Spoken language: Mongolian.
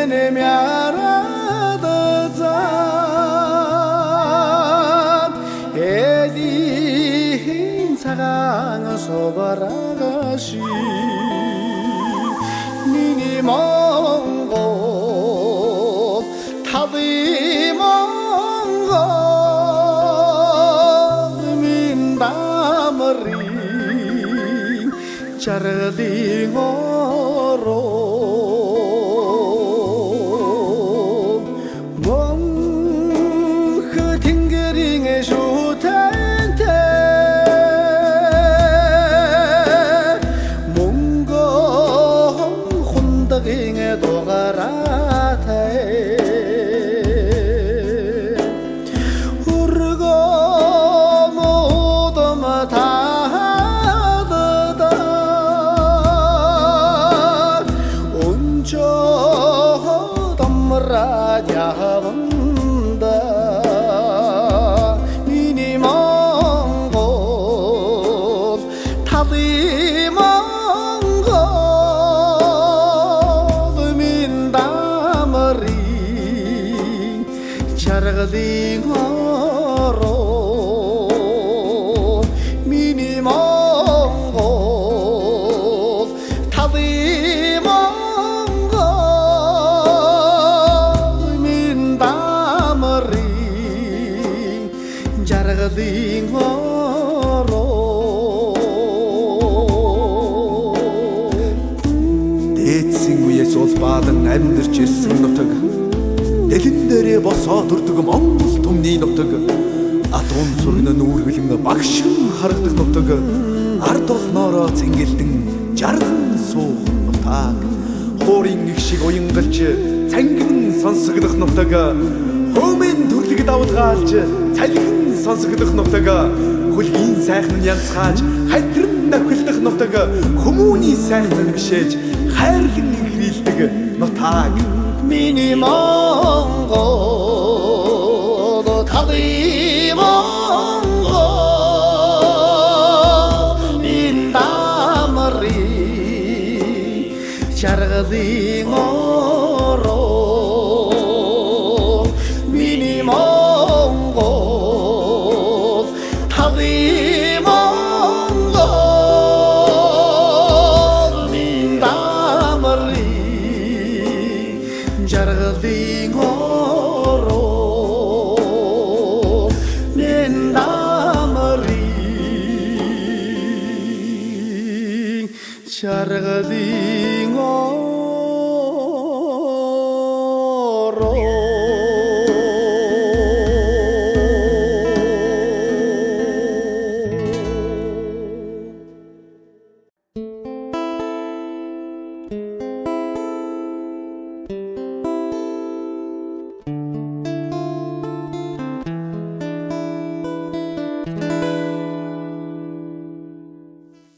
ne mi aradı zat Elin sagan sobaragashi Nini mongo tabi mongo Min damri chardi ngoro Chardi ngoro mini mongo tabi mongo min damri chardi ngoro Дээдсингүй Есүс баадан амьдарч ирсэн нутаг Дэлэн дээрээ босоо төрдөг Монгол түмний нутаг Атун сүргэн нүүргэлэн багшин харагдах нутаг Ард олноороо цэнгэлдэн жарган суух нутаг Хуурын их шиг уянгалж цангин сонсогдох нутаг Хөөмийн төрлөг давлгаалж цалгин сонсогдох нутаг Хөлгийн сайхан янзгааж хайтран навхилдах нутаг Хүмүүний сайхан гişээж хайрлан ихрийлдэг нутаг Mini mongo tabi mongo min damri chardi ngoro mini mongo tabi mongo min damri Chardi ngoro min damri chardi ngoro